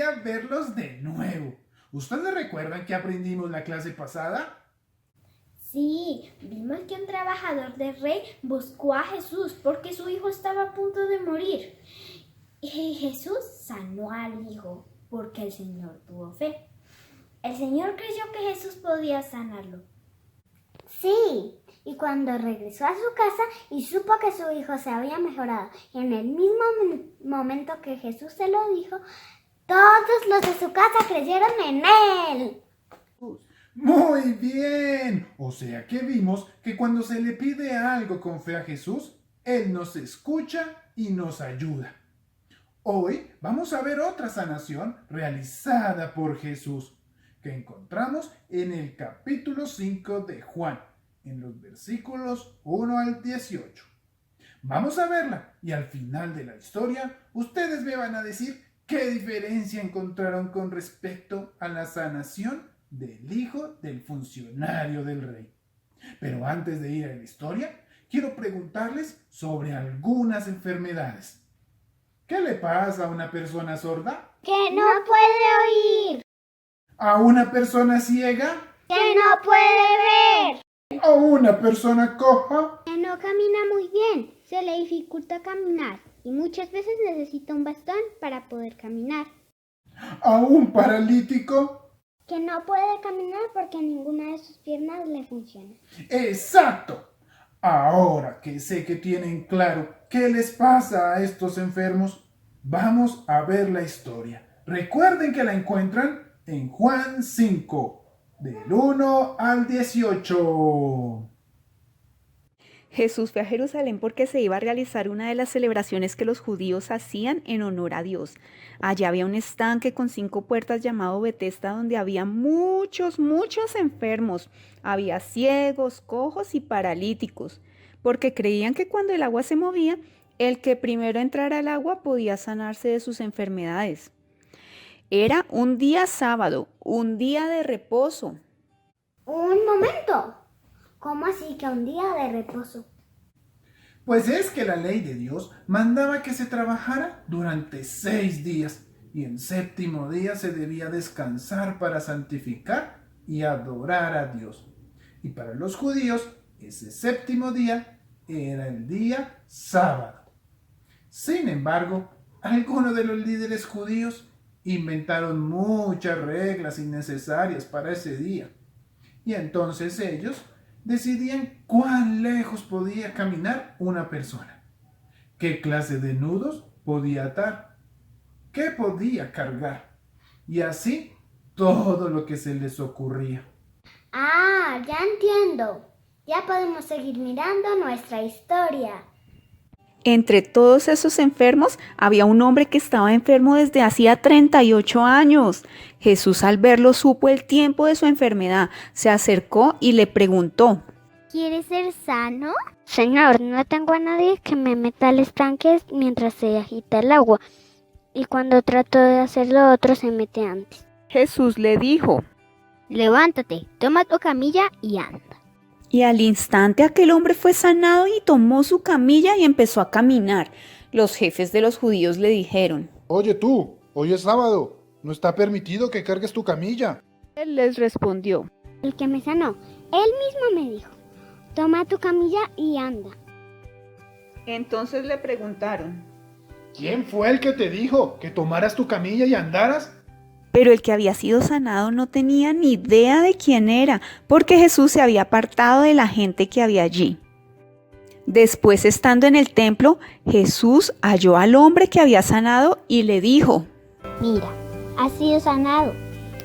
alegría verlos de nuevo. ¿Ustedes recuerdan que aprendimos la clase pasada? Sí, vimos que un trabajador del rey buscó a Jesús porque su hijo estaba a punto de morir. Y Jesús sanó al hijo porque el Señor tuvo fe. El Señor creyó que Jesús podía sanarlo. Sí, y cuando regresó a su casa y supo que su hijo se había mejorado, y en el mismo momento que Jesús se lo dijo, todos los de su casa creyeron en él. Muy bien. O sea que vimos que cuando se le pide algo con fe a Jesús, Él nos escucha y nos ayuda. Hoy vamos a ver otra sanación realizada por Jesús, que encontramos en el capítulo 5 de Juan, en los versículos 1 al 18. Vamos a verla y al final de la historia ustedes me van a decir qué diferencia encontraron con respecto a la sanación del hijo del funcionario del rey. Pero antes de ir a la historia, quiero preguntarles sobre algunas enfermedades. ¿Qué le pasa a una persona sorda? Que no puede oír. ¿A una persona ciega? Que no puede ver. ¿A una persona coja? Que no camina muy bien. Se le dificulta caminar y muchas veces necesita un bastón para poder caminar. ¿A un paralítico? Que no puede caminar porque ninguna de sus piernas le funciona. ¡Exacto! Ahora que sé que tienen claro qué les pasa a estos enfermos, vamos a ver la historia. Recuerden que la encuentran en Juan 5, del 1 al 18. Jesús fue a Jerusalén porque se iba a realizar una de las celebraciones que los judíos hacían en honor a Dios. Allá había un estanque con 5 puertas llamado Betesda, donde había muchos enfermos. Había ciegos, cojos y paralíticos, porque creían que cuando el agua se movía, el que primero entrara al agua podía sanarse de sus enfermedades. Era un día sábado, un día de reposo. Un momento. ¿Cómo así que un día de reposo? Pues es que la ley de Dios mandaba que se trabajara durante 6 días y el 7º día se debía descansar para santificar y adorar a Dios. Y para los judíos, ese 7º día era el día sábado. Sin embargo, algunos de los líderes judíos inventaron muchas reglas innecesarias para ese día. Y entonces ellos decidían cuán lejos podía caminar una persona, qué clase de nudos podía atar, qué podía cargar, y así todo lo que se les ocurría. Ah, ya entiendo. Ya podemos seguir mirando nuestra historia. Entre todos esos enfermos había un hombre que estaba enfermo desde hacía 38 años. Jesús, al verlo, supo el tiempo de su enfermedad, se acercó y le preguntó: ¿Quieres ser sano? Señor, no tengo a nadie que me meta al estanque mientras se agita el agua. Y cuando trato de hacerlo, otro se mete antes. Jesús le dijo: Levántate, toma tu camilla y anda. Y al instante aquel hombre fue sanado y tomó su camilla y empezó a caminar. Los jefes de los judíos le dijeron: Oye tú, hoy es sábado, no está permitido que cargues tu camilla. Él les respondió: El que me sanó, él mismo me dijo, toma tu camilla y anda. Entonces le preguntaron: ¿Quién fue el que te dijo que tomaras tu camilla y andaras? Pero el que había sido sanado no tenía ni idea de quién era, porque Jesús se había apartado de la gente que había allí. Después, estando en el templo, Jesús halló al hombre que había sanado y le dijo: Mira, has sido sanado,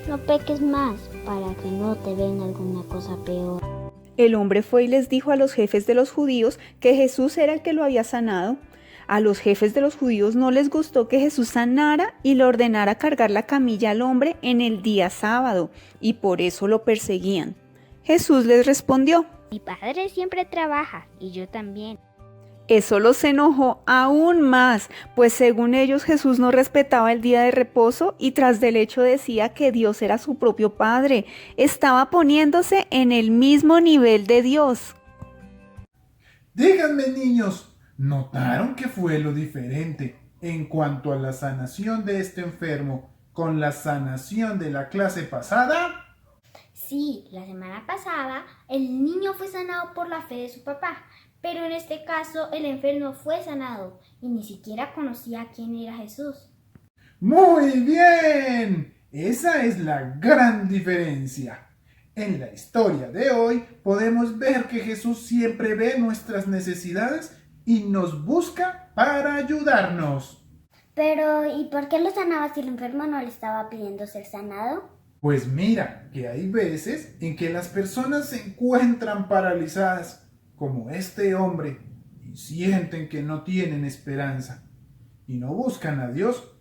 no peques más para que no te venga alguna cosa peor. El hombre fue y les dijo a los jefes de los judíos que Jesús era el que lo había sanado. A los jefes de los judíos no les gustó que Jesús sanara y le ordenara cargar la camilla al hombre en el día sábado, y por eso lo perseguían. Jesús les respondió: Mi padre siempre trabaja, y yo también. Eso los enojó aún más, pues según ellos Jesús no respetaba el día de reposo y tras del hecho decía que Dios era su propio Padre. Estaba poniéndose en el mismo nivel de Dios. Díganme, niños, ¿notaron qué fue lo diferente en cuanto a la sanación de este enfermo con la sanación de la clase pasada? Sí, la semana pasada el niño fue sanado por la fe de su papá, pero en este caso el enfermo fue sanado y ni siquiera conocía quién era Jesús. ¡Muy bien! Esa es la gran diferencia. En la historia de hoy podemos ver que Jesús siempre ve nuestras necesidades y nos busca para ayudarnos. Pero, ¿y por qué lo sanaba si el enfermo no le estaba pidiendo ser sanado? Pues mira que hay veces en que las personas se encuentran paralizadas, como este hombre, y sienten que no tienen esperanza, y no buscan a Dios.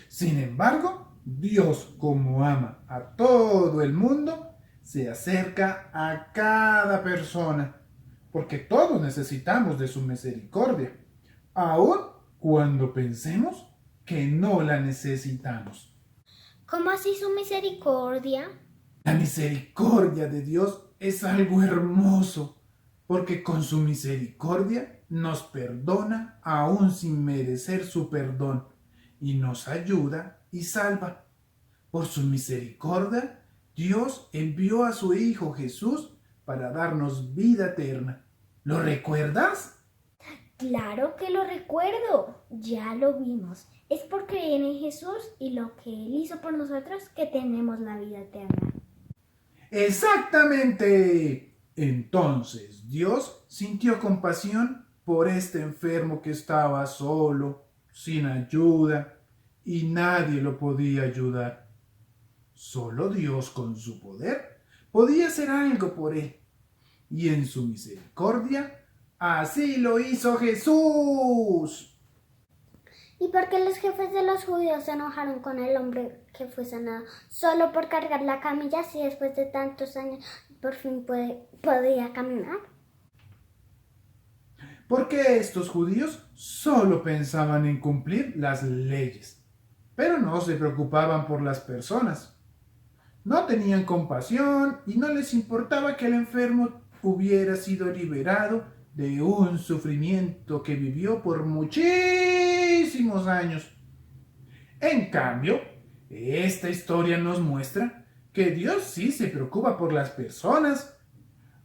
Sin embargo, Dios, como ama a todo el mundo, se acerca a cada persona, porque todos necesitamos de su misericordia, aun cuando pensemos que no la necesitamos. ¿Cómo así su misericordia? La misericordia de Dios es algo hermoso, porque con su misericordia nos perdona aún sin merecer su perdón, y nos ayuda y salva. Por su misericordia, Dios envió a su Hijo Jesús para darnos vida eterna. ¿Lo recuerdas? Claro que lo recuerdo, ya lo vimos. Es por creer en Jesús y lo que Él hizo por nosotros que tenemos la vida eterna. ¡Exactamente! Entonces Dios sintió compasión por este enfermo que estaba solo, sin ayuda, y nadie lo podía ayudar. Solo Dios con su poder podía hacer algo por él. Y en su misericordia, así lo hizo Jesús. ¿Y por qué los jefes de los judíos se enojaron con el hombre que fue sanado solo por cargar la camilla si después de tantos años por fin podía caminar? Porque estos judíos solo pensaban en cumplir las leyes, pero no se preocupaban por las personas. No tenían compasión y no les importaba que el enfermo hubiera sido liberado de un sufrimiento que vivió por muchísimos años. En cambio, esta historia nos muestra que Dios sí se preocupa por las personas.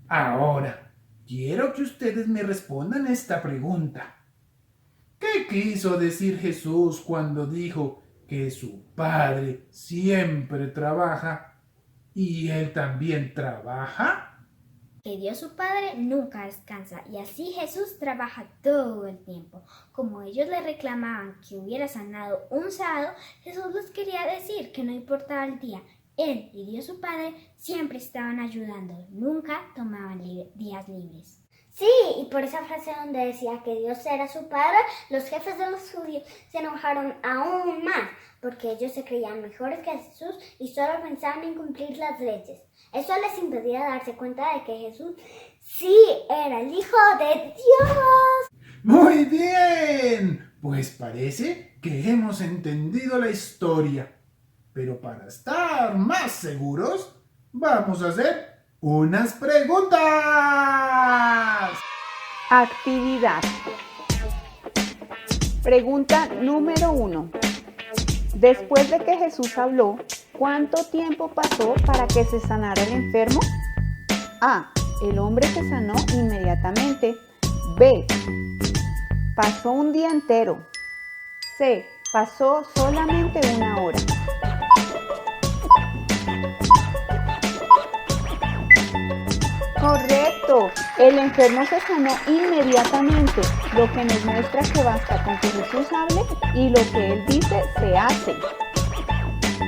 Ahora, quiero que ustedes me respondan esta pregunta. ¿Qué quiso decir Jesús cuando dijo que su Padre siempre trabaja y Él también trabaja? Que Dios su Padre nunca descansa y así Jesús trabaja todo el tiempo. Como ellos le reclamaban que hubiera sanado un sábado, Jesús les quería decir que no importaba el día. Él y Dios su Padre siempre estaban ayudando, nunca tomaban días libres. Sí, y por esa frase donde decía que Dios era su padre, los jefes de los judíos se enojaron aún más, porque ellos se creían mejores que Jesús y solo pensaban en cumplir las leyes. Eso les impedía darse cuenta de que Jesús sí era el Hijo de Dios. ¡Muy bien! Pues parece que hemos entendido la historia. Pero para estar más seguros, vamos a hacer unas preguntas. Actividad. Pregunta número 1. Después de que Jesús habló, ¿cuánto tiempo pasó para que se sanara el enfermo? A. El hombre se sanó inmediatamente. B. Pasó un día entero. C. Pasó solamente una hora. Correcto, el enfermo se sanó inmediatamente, lo que nos muestra que basta con que Jesús hable y lo que Él dice se hace.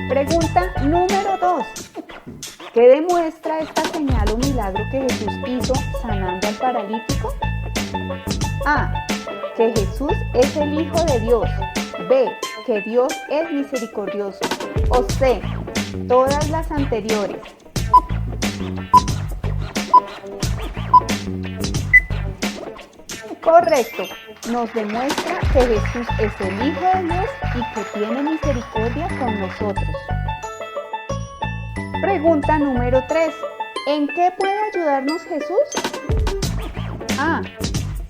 Pregunta número 2. ¿Qué demuestra esta señal o milagro que Jesús hizo sanando al paralítico? A. Que Jesús es el Hijo de Dios. B. Que Dios es misericordioso. O C. Todas las anteriores. Correcto, nos demuestra que Jesús es el Hijo de Dios y que tiene misericordia con nosotros. Pregunta número 3. ¿En qué puede ayudarnos Jesús? A.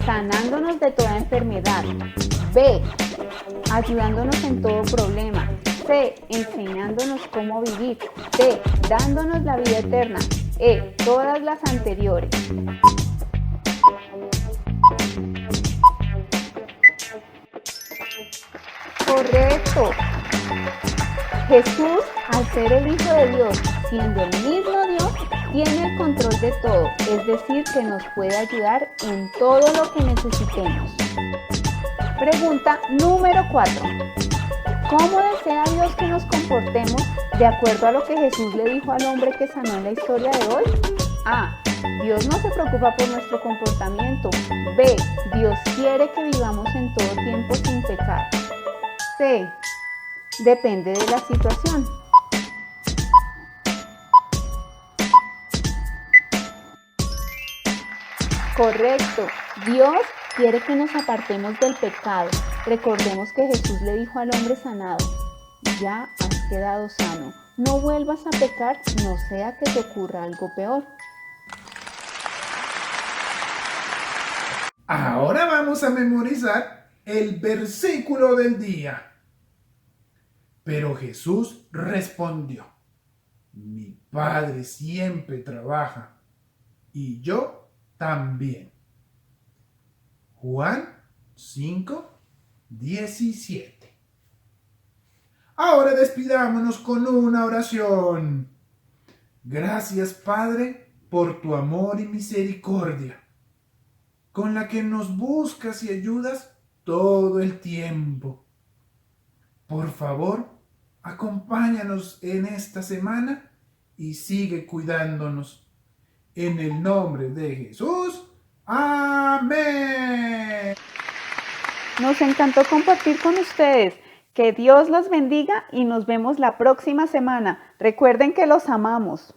Sanándonos de toda enfermedad. B. Ayudándonos en todo problema. C. C, enseñándonos cómo vivir. D, dándonos la vida eterna. E, todas las anteriores. Correcto. Jesús, al ser el Hijo de Dios, siendo el mismo Dios, tiene el control de todo, es decir, que nos puede ayudar en todo lo que necesitemos. Pregunta número 4. ¿Cómo desea Dios que nos comportemos de acuerdo a lo que Jesús le dijo al hombre que sanó en la historia de hoy? A. Dios no se preocupa por nuestro comportamiento. B. Dios quiere que vivamos en todo tiempo sin pecar. C. Depende de la situación. Correcto. Dios quiere que nos apartemos del pecado. Recordemos que Jesús le dijo al hombre sanado: ya has quedado sano. No vuelvas a pecar, no sea que te ocurra algo peor. Ahora vamos a memorizar el versículo del día. Pero Jesús respondió: mi Padre siempre trabaja y yo también. Juan 5:17. Ahora despidámonos con una oración. Gracias, Padre, por tu amor y misericordia, con la que nos buscas y ayudas todo el tiempo. Por favor, acompáñanos en esta semana y sigue cuidándonos. En el nombre de Jesús. Amén. Nos encantó compartir con ustedes. Que Dios los bendiga y nos vemos la próxima semana. Recuerden que los amamos.